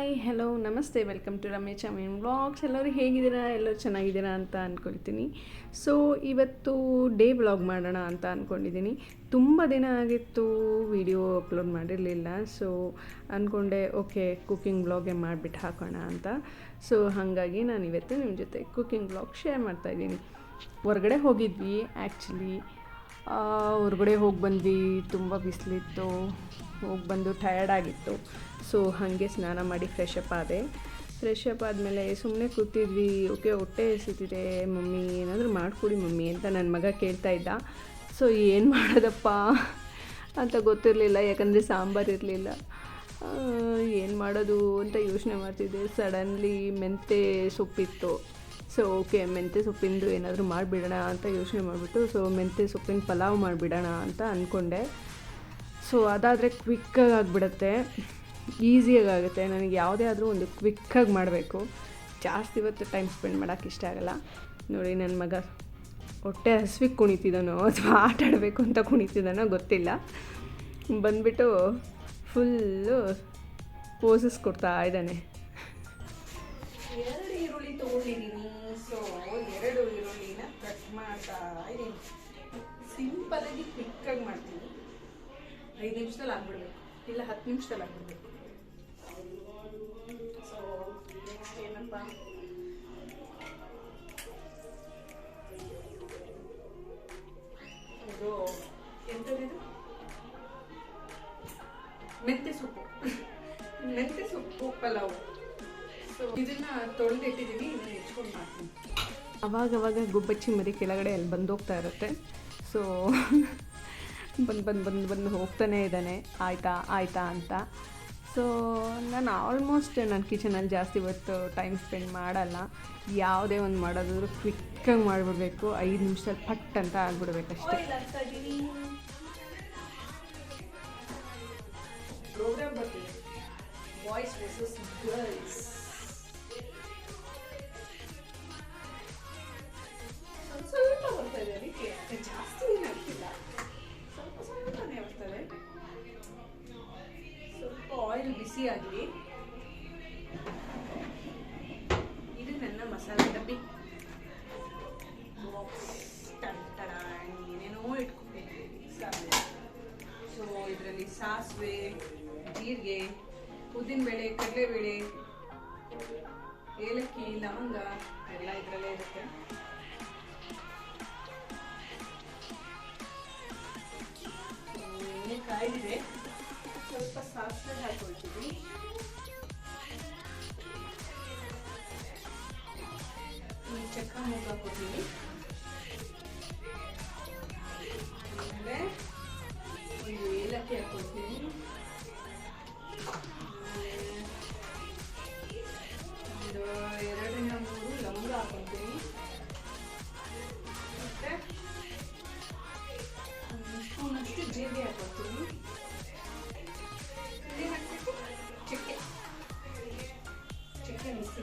Hi hello namaste welcome to Ramesh Amin vlogs. ಎಲ್ಲರೂ ಹೇಗಿದ್ದೀರಾ? ಎಲ್ಲರೂ ಚೆನ್ನಾಗಿದ್ದೀರಾ ಅಂತ ಅಂದ್ಕೊಳ್ತೀನಿ. ಸೊ ಇವತ್ತು ಡೇ ವ್ಲಾಗ್ ಮಾಡೋಣ ಅಂತ ಅಂದ್ಕೊಂಡಿದ್ದೀನಿ. ತುಂಬ ದಿನ ಆಗಿತ್ತು ವಿಡಿಯೋ ಅಪ್ಲೋಡ್ ಮಾಡಿರಲಿಲ್ಲ. ಸೊ ಅಂದ್ಕೊಂಡೆ ಓಕೆ ಕುಕ್ಕಿಂಗ್ ವ್ಲಾಗೇ ಮಾಡಿಬಿಟ್ಟು ಹಾಕೋಣ ಅಂತ. ಸೊ ಹಾಗಾಗಿ ನಾನು ಇವತ್ತು ನಿಮ್ಮ ಜೊತೆ ಕುಕ್ಕಿಂಗ್ ವ್ಲಾಗ್ ಶೇರ್ ಮಾಡ್ತಾಯಿದ್ದೀನಿ. ಹೊರಗಡೆ ಹೋಗಿದ್ವಿ ಆ್ಯಕ್ಚುಲಿ. ಹೊರಗಡೆ ಹೋಗಿ ಬಂದ್ವಿ, ತುಂಬ ಬಿಸಿಲಿತ್ತು. ಹೋಗಿ ಬಂದು ಟಯರ್ಡ್ ಆಗಿತ್ತು. ಸೊ ಹಾಗೆ ಸ್ನಾನ ಮಾಡಿ ಫ್ರೆಶ್ ಅಪ್ ಆದಮೇಲೆ ಸುಮ್ಮನೆ ಕೂತಿದ್ವಿ. ಓಕೆ ಹೊಟ್ಟೆ ಹಸಿತಿದೆ ಮಮ್ಮಿ, ಏನಾದರೂ ಮಾಡಿಕೊಡಿ ಮಮ್ಮಿ ಅಂತ ನನ್ನ ಮಗ ಕೇಳ್ತಾ ಇದ್ದ. ಸೊ ಏನು ಮಾಡೋದಪ್ಪ ಅಂತ ಗೊತ್ತಿರಲಿಲ್ಲ, ಯಾಕಂದರೆ ಸಾಂಬಾರು ಇರಲಿಲ್ಲ. ಏನು ಮಾಡೋದು ಅಂತ ಯೋಚನೆ ಮಾಡ್ತಿದ್ದೆ. ಸಡನ್ಲಿ ಮೆಂತ್ಯ ಸೊಪ್ಪಿತ್ತು. ಸೊ ಓಕೆ ಮೆಂತ್ಯ ಸೊಪ್ಪಿಂದು ಏನಾದರೂ ಮಾಡಿಬಿಡೋಣ ಅಂತ ಯೋಚನೆ ಮಾಡಿಬಿಟ್ಟು ಮೆಂತ್ಯ ಸೊಪ್ಪಿನ ಪಲಾವ್ ಮಾಡಿಬಿಡೋಣ ಅಂತ ಅಂದ್ಕೊಂಡೆ. ಸೊ ಅದಾದರೆ ಕ್ವಿಕ್ಕಾಗಿ ಆಗಿಬಿಡುತ್ತೆ, ಈಸಿಯಾಗಿ ಆಗುತ್ತೆ. ನನಗೆ ಯಾವುದೇ ಆದರೂ ಒಂದು ಕ್ವಿಕ್ಕಾಗಿ ಮಾಡಬೇಕು. ಜಾಸ್ತಿ ಇವತ್ತು ಟೈಮ್ ಸ್ಪೆಂಡ್ ಮಾಡೋಕ್ಕೆ ಇಷ್ಟ ಆಗೋಲ್ಲ. ನೋಡಿ ನನ್ನ ಮಗ ಹೊಟ್ಟೆ ಹಸಿವಿಗೆ ಕುಣಿತಿದ್ದಾನೋ ಅಥವಾ ಆಟ ಆಡಬೇಕು ಅಂತ ಕುಣಿತಿದ್ದಾನೋ ಗೊತ್ತಿಲ್ಲ. ಬಂದುಬಿಟ್ಟು ಫುಲ್ಲು ಪೋಸಸ್ ಕೊಡ್ತಾ ಇದ್ದಾನೆ. 2 ಈರುಳ್ಳಿ ತೊಗೊಂಡಿದ್ದೀನಿ. ಸೊ 2 ಈರುಳ್ಳಿನ ಕಟ್ ಮಾಡ್ತಾ ಇದ್ದೀನಿ. ಸಿಂಪಲಾಗಿ ಕ್ವಿಕ್ಕಾಗಿ ಮಾಡ್ತೀನಿ. 5 ನಿಮಿಷದಲ್ಲಿ ಆಗಿಬಿಡ್ಬೇಕು, ಇಲ್ಲ 10 ನಿಮಿಷದಲ್ಲಿ ಆಗಿಬಿಡ್ಬೇಕು. ಸೊ ನೆಕ್ಸ್ಟ್ ಏನಪ್ಪ, ಇದು ಎಂಥದಿದು ಮೆಂತ್ಯ ಸೊಪ್ಪು ಪಲಾವ್. ಸೊ ಇದನ್ನು ತೊಳೆದಿಟ್ಟಿದ್ದೀನಿ, ಇದನ್ನು ಹೆಚ್ಕೊಂಡು ಮಾಡ್ತೀನಿ. ಅವಾಗವಾಗ ಗುಬ್ಬಚ್ಚಿ ಮರಿ ಕೆಳಗಡೆ ಅಲ್ಲಿ ಬಂದೋಗ್ತಾ ಇರುತ್ತೆ. ಸೊ ಬಂದು ಹೋಗ್ತಾನೆ ಇದ್ದಾನೆ, ಆಯಿತಾ ಅಂತ. ಸೊ ನಾನು ಆಲ್ಮೋಸ್ಟ್ ನನ್ನ ಕಿಚನಲ್ಲಿ ಜಾಸ್ತಿ ಇವತ್ತು ಟೈಮ್ ಸ್ಪೆಂಡ್ ಮಾಡಲ್ಲ. ಯಾವುದೇ ಒಂದು ಮಾಡೋದಾದ್ರೂ ಕ್ವಿಕ್ಕಾಗಿ ಮಾಡಿಬಿಡ್ಬೇಕು. 5 ನಿಮಿಷದಲ್ಲಿ ಪಟ್ ಅಂತ ಆಗಿಬಿಡ್ಬೇಕಷ್ಟೇ. ಪ್ರೋಗ್ರಾಮ್ ಬರ್ತಿದೆ, ಬಾಯ್ಸ್ ವರ್ಸಸ್ ಗರ್ಲ್ಸ್. ಸ್ವಲ್ಪ ಬರ್ತಾ ಇದೆ, ಅದಕ್ಕೆ ಜಾಸ್ತಿ ಏನಾಗ್ತಿಲ್ಲ, ಸ್ವಲ್ಪನೇ ಬರ್ತದೆ. ಸ್ವಲ್ಪ ಆಯಿಲ್ ಬಿಸಿ ಆಗಲಿ. ಇದು ನನ್ನ ಮಸಾಲೆ ಡಬ್ಬಿ. ಏನೇನೋ ಇಟ್ಕೊಂಡಿದ್ದೀನಿ ಸಾಸಿವೆ. ಸೊ ಇದರಲ್ಲಿ ಸಾಸಿವೆ, ಜೀರಿಗೆ, ಉದ್ದಿನಬೇಳೆ, ಕಡಲೆಬೇಳೆ, ಏಲಕ್ಕಿ, ಲವಂಗ ಎಲ್ಲ ಇದರಲ್ಲೇ ಇರುತ್ತೆ. ಎಣ್ಣೆ ಕಾಯ್ದಿದೆ, ಸ್ವಲ್ಪ ಸಾಸಿವೆ ಹಾಕೊಳ್ತೀವಿ. ಚಕ್ಕ ಮೂಗ ಹಾಕೋತೀವಿ. ಆಮೇಲೆ ಒಂದು ಏಲಕ್ಕಿ ಹಾಕೊಳ್ತೀವಿ. ಒಂದು 2-3 ಲವಂಗ ಹಾಕೊಳ್ತೀವಿ. ಮತ್ತೆ ಒಂದು ಸ್ಪೂನಷ್ಟು ಜೀರಿಗೆ ಹಾಕೊಳ್ತೀವಿ. ಚಕ್ಕೆ ಮಿಕ್ಸಿ.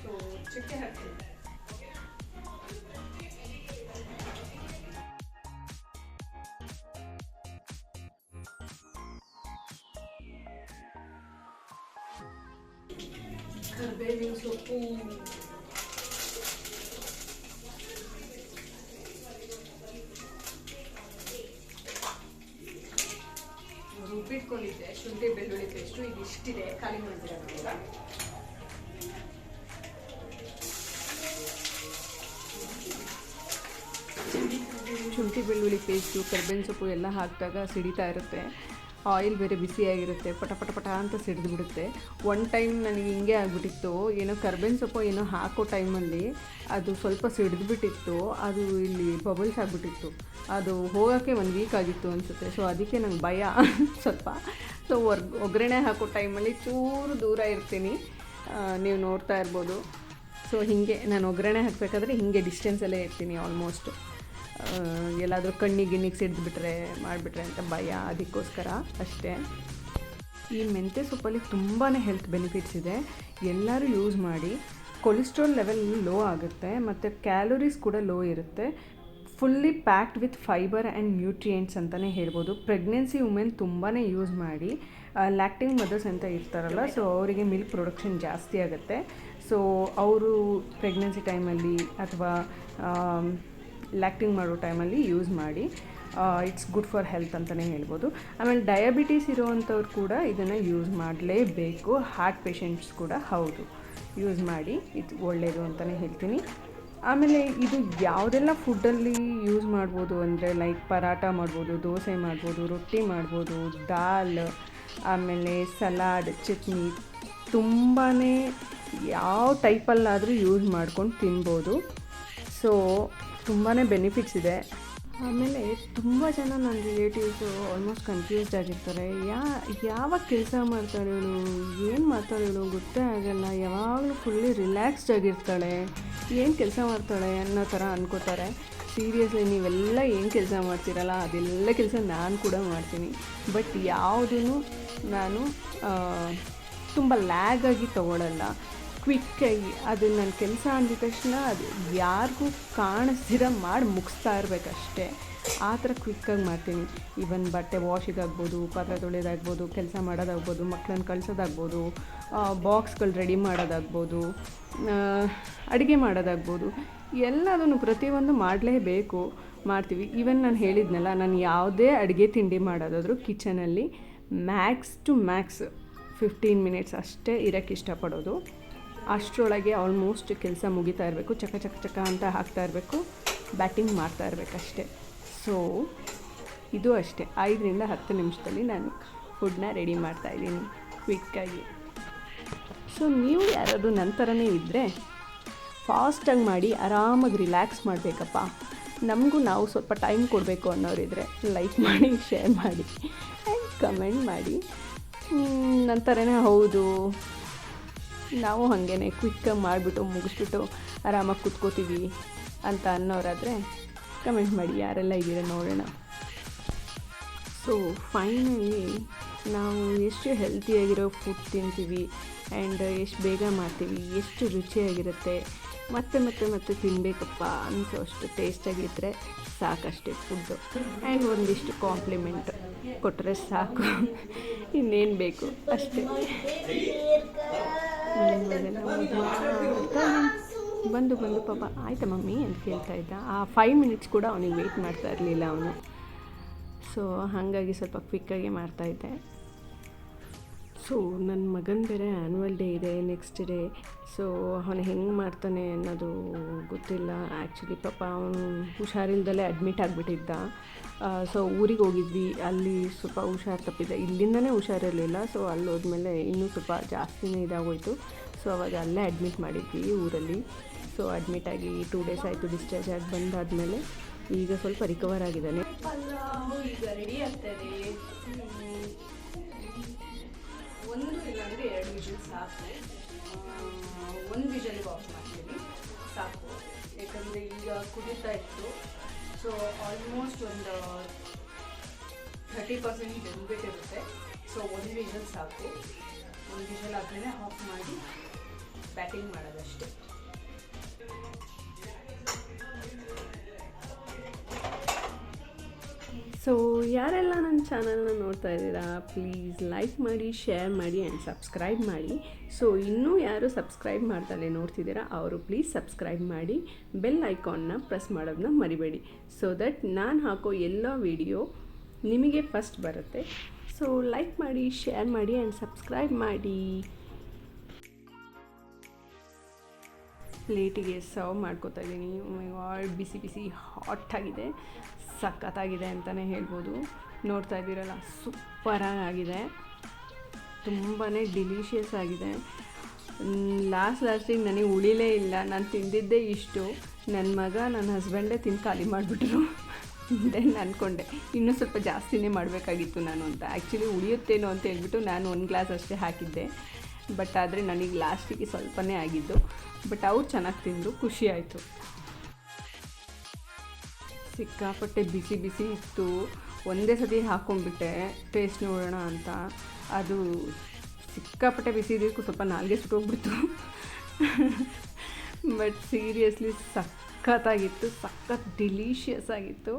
ಸೊ ಚಕ್ಕೆ ಹಾಕ್ತೀವಿ. ಕರಿಬೇವಿನ ಸೊಪ್ಪು, ರುಬ್ಬಿಟ್ಕೊಂಡಿದ್ದೆ ಶುಂಠಿ ಬೆಳ್ಳುಳ್ಳಿ ಪೇಸ್ಟು. ಇದಿಷ್ಟಿದೆ, ಖಾಲಿ ಮಾಡಿಬಿಡೋಣ. ಶುಂಠಿ ಬೆಳ್ಳುಳ್ಳಿ ಪೇಸ್ಟು, ಕರಿಬೇವಿನ ಸೊಪ್ಪು ಎಲ್ಲ ಹಾಕಿದಾಗ ಸಿಡಿತಾ ಇರುತ್ತೆ. ಆಯಿಲ್ ಬೇರೆ ಬಿಸಿಯಾಗಿರುತ್ತೆ, ಪಟ ಅಂತ ಸಿಡಿದು ಬಿಡುತ್ತೆ. ಒನ್ ಟೈಮ್ ನನಗೆ ಹಿಂಗೆ ಆಗಿಬಿಟ್ಟಿತ್ತು. ಏನೋ ಕರಿಬೇವಿನ ಸೊಪ್ಪು ಏನೋ ಹಾಕೋ ಟೈಮಲ್ಲಿ ಅದು ಸ್ವಲ್ಪ ಸಿಡಿದ್ಬಿಟ್ಟಿತ್ತು. ಅದು ಇಲ್ಲಿ ಬಬಲ್ಸ್ ಆಗಿಬಿಟ್ಟಿತ್ತು. ಅದು ಹೋಗೋಕ್ಕೆ 1 ವೀಕ್ ಆಗಿತ್ತು ಅನಿಸುತ್ತೆ. ಸೊ ಅದಕ್ಕೆ ನಂಗೆ ಭಯ ಸ್ವಲ್ಪ. ಸೊ ಒಗ್ಗರಣೆ ಹಾಕೋ ಟೈಮಲ್ಲಿ ಚೂರು ದೂರ ಇರ್ತೀನಿ, ನೀವು ನೋಡ್ತಾ ಇರ್ಬೋದು. ಸೊ ಹೀಗೆ ನಾನು ಒಗ್ಗರಣೆ ಹಾಕಬೇಕಾದ್ರೆ ಹೀಗೆ ಡಿಸ್ಟೆನ್ಸಲ್ಲೇ ಇರ್ತೀನಿ ಆಲ್ಮೋಸ್ಟ್. ಎಲ್ಲಾದರೂ ಕಣ್ಣಿಗೆ ಸಿಡಿದ್ಬಿಟ್ರೆ ಮಾಡಿಬಿಟ್ರೆ ಅಂತ ಭಯ, ಅದಕ್ಕೋಸ್ಕರ ಅಷ್ಟೇ. ಈ ಮೆಂತ್ಯ ಸೊಪ್ಪಲ್ಲಿ ತುಂಬಾ ಹೆಲ್ತ್ ಬೆನಿಫಿಟ್ಸ್ ಇದೆ. ಎಲ್ಲರೂ ಯೂಸ್ ಮಾಡಿ. ಕೊಲೆಸ್ಟ್ರಾಲ್ ಲೆವೆಲ್ ಲೋ ಆಗುತ್ತೆ ಮತ್ತು ಕ್ಯಾಲೋರೀಸ್ ಕೂಡ ಲೋ ಇರುತ್ತೆ. Fully packed with fibre and nutrients ಅಂತಲೇ ಹೇಳ್ಬೋದು. ಪ್ರೆಗ್ನೆನ್ಸಿ ವುಮೆನ್ ತುಂಬಾ ಯೂಸ್ ಮಾಡಿ. ಲ್ಯಾಕ್ಟಿಂಗ್ ಮದರ್ಸ್ ಅಂತ ಇರ್ತಾರಲ್ಲ, ಸೊ ಅವರಿಗೆ ಮಿಲ್ಕ್ ಪ್ರೊಡಕ್ಷನ್ ಜಾಸ್ತಿ ಆಗುತ್ತೆ. ಸೊ ಅವರು ಪ್ರೆಗ್ನೆನ್ಸಿ ಟೈಮಲ್ಲಿ ಅಥವಾ ಲ್ಯಾಕ್ಟಿಂಗ್ ಮಾಡೋ ಟೈಮಲ್ಲಿ ಯೂಸ್ ಮಾಡಿ. ಇಟ್ಸ್ ಗುಡ್ ಫಾರ್ ಹೆಲ್ತ್ ಅಂತಲೇ ಹೇಳ್ಬೋದು. ಆಮೇಲೆ ಡಯಾಬಿಟೀಸ್ ಇರೋವಂಥವ್ರು ಕೂಡ ಇದನ್ನು ಯೂಸ್ ಮಾಡಲೇಬೇಕು. ಹಾರ್ಟ್ ಪೇಷಂಟ್ಸ್ ಕೂಡ ಹೌದು, ಯೂಸ್ ಮಾಡಿ, ಇದು ಒಳ್ಳೆಯದು ಅಂತಲೇ ಹೇಳ್ತೀನಿ. ಆಮೇಲೆ ಇದು ಯಾವುದೆಲ್ಲ ಫುಡ್ಡಲ್ಲಿ ಯೂಸ್ ಮಾಡ್ಬೋದು ಅಂದರೆ ಲೈಕ್ ಪರಾಟ ಮಾಡ್ಬೋದು, ದೋಸೆ ಮಾಡ್ಬೋದು, ರೊಟ್ಟಿ ಮಾಡ್ಬೋದು, ದಾಲ್, ಆಮೇಲೆ ಸಲಾಡ್, ಚಟ್ನಿ, ತುಂಬಾ ಯಾವ ಟೈಪಲ್ಲಾದರೂ ಯೂಸ್ ಮಾಡ್ಕೊಂಡು ತಿನ್ಬೋದು. ಸೊ ತುಂಬಾ ಬೆನಿಫಿಟ್ಸ್ ಇದೆ. ಆಮೇಲೆ ತುಂಬ ಜನ ನನ್ನ ರಿಲೇಟಿವ್ಸು ಆಲ್ಮೋಸ್ಟ್ ಕನ್ಫ್ಯೂಸ್ಡ್ ಆಗಿರ್ತಾರೆ. ಯಾವಾಗ ಕೆಲಸ ಮಾಡ್ತಾಳೆ ಇವಳು, ಏನು ಮಾಡ್ತಾಳೆ ಇವಳು ಗೊತ್ತೇ ಆಗಲ್ಲ, ಯಾವಾಗಲೂ ಫುಲ್ಲಿ ರಿಲ್ಯಾಕ್ಸ್ಡ್ ಆಗಿರ್ತಾಳೆ, ಏನು ಕೆಲಸ ಮಾಡ್ತಾಳೆ ಅನ್ನೋ ಥರ ಅನ್ಕೋತಾರೆ. ಸೀರಿಯಸ್ಲಿ ನೀವೆಲ್ಲ ಏನು ಕೆಲಸ ಮಾಡ್ತೀರಲ್ಲ ಅದೆಲ್ಲ ಕೆಲಸ ನಾನು ಕೂಡ ಮಾಡ್ತೀನಿ. ಬಟ್ ಯಾವುದೂ ನಾನು ತುಂಬ ಲ್ಯಾಗಾಗಿ ತೊಗೊಳಲ್ಲ. ಕ್ವಿಕ್ಕಾಗಿ ಅದು ನನ್ನ ಕೆಲಸ ಅಂದಿದ ತಕ್ಷಣ ಅದು ಯಾರಿಗೂ ಕಾಣಿಸ್ದಿರ ಮಾಡಿ ಮುಗಿಸ್ತಾ ಇರಬೇಕಷ್ಟೇ. ಆ ಥರ ಕ್ವಿಕ್ಕಾಗಿ ಮಾಡ್ತೀನಿ. ಈವನ್ ಬಟ್ಟೆ ವಾಶಿಗಾಗ್ಬೋದು, ಪಾತ್ರೆ ತೊಳೆಯೋದಾಗ್ಬೋದು, ಕೆಲಸ ಮಾಡೋದಾಗ್ಬೋದು, ಮಕ್ಕಳನ್ನ ಕಳಿಸೋದಾಗ್ಬೋದು, ಬಾಕ್ಸ್ಗಳು ರೆಡಿ ಮಾಡೋದಾಗ್ಬೋದು, ಅಡುಗೆ ಮಾಡೋದಾಗ್ಬೋದು, ಎಲ್ಲದನ್ನು ಪ್ರತಿಯೊಂದು ಮಾಡಲೇಬೇಕು, ಮಾಡ್ತೀವಿ. ಈವನ್ ನಾನು ಹೇಳಿದ್ನಲ್ಲ, ನಾನು ಯಾವುದೇ ಅಡುಗೆ ತಿಂಡಿ ಮಾಡೋದಾದರೂ ಕಿಚನಲ್ಲಿ ಮ್ಯಾಕ್ಸ್ ಟು ಮ್ಯಾಕ್ಸ್ 15 ಮಿನಿಟ್ಸ್ ಅಷ್ಟೇ ಇರೋಕ್ಕೆ ಇಷ್ಟಪಡೋದು. ಅಷ್ಟರೊಳಗೆ ಆಲ್ಮೋಸ್ಟ್ ಕೆಲಸ ಮುಗಿತಾ ಇರಬೇಕು, ಚಕ ಚಕ ಚಕ ಅಂತ ಹಾಕ್ತಾ ಇರಬೇಕು, ಬ್ಯಾಟಿಂಗ್ ಮಾಡ್ತಾ ಇರಬೇಕಷ್ಟೆ. ಸೊ ಇದು ಅಷ್ಟೇ, 5ರಿಂದ 10 ನಿಮಿಷದಲ್ಲಿ ನಾನು ಫುಡ್ನ ರೆಡಿ ಮಾಡ್ತಾಯಿದ್ದೀನಿ ಕ್ವಿಕ್ಕಾಗಿ. ಸೊ ನೀವು ಯಾರಾದರೂ ನನ್ನ ಥರನೇ ಇದ್ದರೆ ಫಾಸ್ಟಾಗಿ ಮಾಡಿ ಆರಾಮಾಗಿ ರಿಲ್ಯಾಕ್ಸ್ ಮಾಡಬೇಕಪ್ಪ, ನಮಗೂ ನಾವು ಸ್ವಲ್ಪ ಟೈಮ್ ಕೊಡಬೇಕು ಅನ್ನೋರಿದ್ದರೆ ಲೈಕ್ ಮಾಡಿ, ಶೇರ್ ಮಾಡಿ ಆ್ಯಂಡ್ ಕಮೆಂಟ್ ಮಾಡಿ. ನನ್ನ ಥರನೇ ಹೌದು, ನಾವು ಹಾಗೇ ಕ್ವಿಕ್ಕಾಗಿ ಮಾಡಿಬಿಟ್ಟು ಮುಗಿಸ್ಬಿಟ್ಟು ಆರಾಮಾಗಿ ಕೂತ್ಕೋತೀವಿ ಅಂತ ಅನ್ನೋರಾದರೆ ಕಮೆಂಟ್ ಮಾಡಿ, ಯಾರೆಲ್ಲ ಇದ್ದೀರ ನೋಡೋಣ. ಸೊ ಫೈನಲಿ ನಾವು ಎಷ್ಟು ಹೆಲ್ತಿಯಾಗಿರೋ ಫುಡ್ ತಿಂತೀವಿ ಆ್ಯಂಡ್ ಎಷ್ಟು ಬೇಗ ಮಾಡ್ತೀವಿ, ಎಷ್ಟು ರುಚಿಯಾಗಿರುತ್ತೆ, ಮತ್ತೆ ಮತ್ತೆ ಮತ್ತೆ ತಿನ್ನಬೇಕಪ್ಪ ಅನಿಸೋ ಅಷ್ಟು ಟೇಸ್ಟಾಗಿದ್ದರೆ ಸಾಕಷ್ಟೇ ಫುಡ್ಡು. ಆ್ಯಂಡ್ ಒಂದಿಷ್ಟು ಕಾಂಪ್ಲಿಮೆಂಟ್ ಕೊಟ್ಟರೆ ಸಾಕು, ಇನ್ನೇನು ಬೇಕು ಅಷ್ಟೇ. ಬಂದು ಪಾಪ ಆಯಿತಾ ಮಮ್ಮಿ ಅಂತ ಕೇಳ್ತಾ ಇದ್ದ. ಆ 5 ಮಿನಿಟ್ಸ್ ಕೂಡ ಅವನಿಗೆ ವೆಯ್ಟ್ ಮಾಡ್ತಾ ಇರಲಿಲ್ಲ ಅವನು. ಸೊ ಹಾಗಾಗಿ ಸ್ವಲ್ಪ ಕ್ವಿಕ್ಕಾಗಿ ಮಾಡ್ತಾಯಿದ್ದೆ. ಸೊ ನನ್ನ ಮಗನ ಬೇರೆ ಆ್ಯನ್ಯುವಲ್ ಡೇ ಇದೆ ನೆಕ್ಸ್ಟ್ ಡೇ. ಸೊ ಅವನು ಹೆಂಗೆ ಮಾಡ್ತಾನೆ ಅನ್ನೋದು ಗೊತ್ತಿಲ್ಲ. ಆ್ಯಕ್ಚುಲಿ ಪಾಪ ಅವನು ಹುಷಾರಿಲ್ದಲೇ ಅಡ್ಮಿಟ್ ಆಗಿಬಿಟ್ಟಿದ್ದ. ಸೊ ಊರಿಗೆ ಹೋಗಿದ್ವಿ, ಅಲ್ಲಿ ಸ್ವಲ್ಪ ಹುಷಾರು ತಪ್ಪಿದೆ, ಇಲ್ಲಿಂದನೇ ಹುಷಾರಿರಲಿಲ್ಲ. ಸೊ ಅಲ್ಲಿ ಹೋದ್ಮೇಲೆ ಇನ್ನೂ ಸ್ವಲ್ಪ ಜಾಸ್ತಿನೇ ಇದಾಗೋಯಿತು. ಸೊ ಅವಾಗ ಅಲ್ಲೇ ಅಡ್ಮಿಟ್ ಮಾಡಿದ್ವಿ ಊರಲ್ಲಿ. ಸೊ ಅಡ್ಮಿಟಾಗಿ 2 ಡೇಸ್ ಆಯಿತು. ಡಿಸ್ಚಾರ್ಜ್ ಆಗಿ ಬಂದಾದಮೇಲೆ ಈಗ ಸ್ವಲ್ಪ ರಿಕವರ್ ಆಗಿದ್ದಾನೆ. ಈಗ ರೆಡಿ ಆಗ್ತಾಯಿದೆ. 1 ಇಲ್ಲಾಂದರೆ 2 ವಿಷಲ್ ಸಾಕು. 1 ವಿಷಲಿಗೆ ಆಫ್ ಮಾಡ್ತೀವಿ ಸಾಕು, ಯಾಕಂದರೆ ಈಗ ಕುದೀತಾ ಇತ್ತು. ಸೊ ಆಲ್ಮೋಸ್ಟ್ ಒಂದು 30% ಬೆಂದ್ಬಿಟ್ಟಿರುತ್ತೆ. ಸೊ 1 ವಿಷಲ್ ಸಾಕು. 1 ವಿಷಲ್ ಆದಮೇಲೆ ಆಫ್ ಮಾಡಿ ಬ್ಯಾಟಿಂಗ್ ಮಾಡೋದಷ್ಟೇ. ಸೊ ಯಾರೆಲ್ಲ ನನ್ನ ಚಾನಲ್ನ ನೋಡ್ತಾ ಇದ್ದೀರಾ, ಪ್ಲೀಸ್ ಲೈಕ್ ಮಾಡಿ, ಶೇರ್ ಮಾಡಿ ಆ್ಯಂಡ್ ಸಬ್ಸ್ಕ್ರೈಬ್ ಮಾಡಿ. ಸೊ ಇನ್ನೂ ಯಾರು ಸಬ್ಸ್ಕ್ರೈಬ್ ಮಾಡ್ದಲೇ ನೋಡ್ತಿದ್ದೀರಾ ಅವರು ಪ್ಲೀಸ್ ಸಬ್ಸ್ಕ್ರೈಬ್ ಮಾಡಿ, ಬೆಲ್ ಐಕಾನ್ನ ಪ್ರೆಸ್ ಮಾಡೋದನ್ನ ಮರಿಬೇಡಿ. ಸೊ ದಟ್ ನಾನು ಹಾಕೋ ಎಲ್ಲ ವಿಡಿಯೋ ನಿಮಗೆ ಫಸ್ಟ್ ಬರುತ್ತೆ. ಸೊ ಲೈಕ್ ಮಾಡಿ, ಶೇರ್ ಮಾಡಿ ಆ್ಯಂಡ್ ಸಬ್ಸ್ಕ್ರೈಬ್ ಮಾಡಿ. ಪ್ಲೇಟಿಗೆ ಸರ್ವ್ ಮಾಡ್ಕೋತಾ ಇದ್ದೀನಿ. ಬಿಸಿ ಬಿಸಿ ಹಾಟಾಗಿದೆ, ಸಖತ್ತಾಗಿದೆ ಅಂತಲೇ ಹೇಳ್ಬೋದು. ನೋಡ್ತಾ ಇದ್ದೀರಲ್ಲ, ಸೂಪರಾಗಿದೆ, ತುಂಬಾ ಡಿಲಿಷಿಯಸ್ ಆಗಿದೆ. ಲಾಸ್ಟಿಗೆ ನನಗೆ ಉಳಿಲೇ ಇಲ್ಲ. ನಾನು ತಿಂದಿದ್ದೇ ಇಷ್ಟು, ನನ್ನ ಮಗ ನನ್ನ ಹಸ್ಬೆಂಡೇ ತಿಂದು ಖಾಲಿ ಮಾಡಿಬಿಟ್ರು. ದೆನ್ ಅಂದ್ಕೊಂಡೆ ಇನ್ನೂ ಸ್ವಲ್ಪ ಜಾಸ್ತಿನೇ ಮಾಡಬೇಕಾಗಿತ್ತು ನಾನು ಅಂತ. ಆ್ಯಕ್ಚುಲಿ ಉಳಿಯುತ್ತೇನೋ ಅಂತ ಹೇಳ್ಬಿಟ್ಟು ನಾನು 1 ಗ್ಲಾಸ್ ಅಷ್ಟೇ ಹಾಕಿದ್ದೆ. ಬಟ್ ಆದರೆ ನನಗೆ ಲಾಸ್ಟಿಗೆ ಸ್ವಲ್ಪನೇ ಆಗಿದ್ದು. ಬಟ್ ಅವ್ರು ಚೆನ್ನಾಗಿ ತಿಂದರು, ಖುಷಿ ಆಯಿತು. ಸಿಕ್ಕಾಪಟ್ಟೆ ಬಿಸಿ ಬಿಸಿ ಇತ್ತು. ಒಂದೇ ಸತಿ ಹಾಕ್ಕೊಂಡ್ಬಿಟ್ಟೆ ಟೇಸ್ಟ್ ನೋಡೋಣ ಅಂತ. ಅದು ಸಿಕ್ಕಾಪಟ್ಟೆ ಬಿಸಿ ಇದಕ್ಕೂ ಸ್ವಲ್ಪ ನಾಲ್ಗೆ ಸುಟ್ಟೋಗ್ಬಿಡ್ತು. ಬಟ್ ಸೀರಿಯಸ್ಲಿ ಸಖತ್ತಾಗಿತ್ತು, ಸಖತ್ ಡಿಲಿಷಿಯಸ್ ಆಗಿತ್ತು.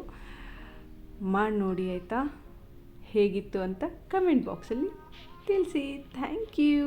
ಮಾಡಿ ನೋಡಿ ಆಯಿತಾ, ಹೇಗಿತ್ತು ಅಂತ ಕಮೆಂಟ್ ಬಾಕ್ಸಲ್ಲಿ ತಿಳಿಸಿ. Thank you.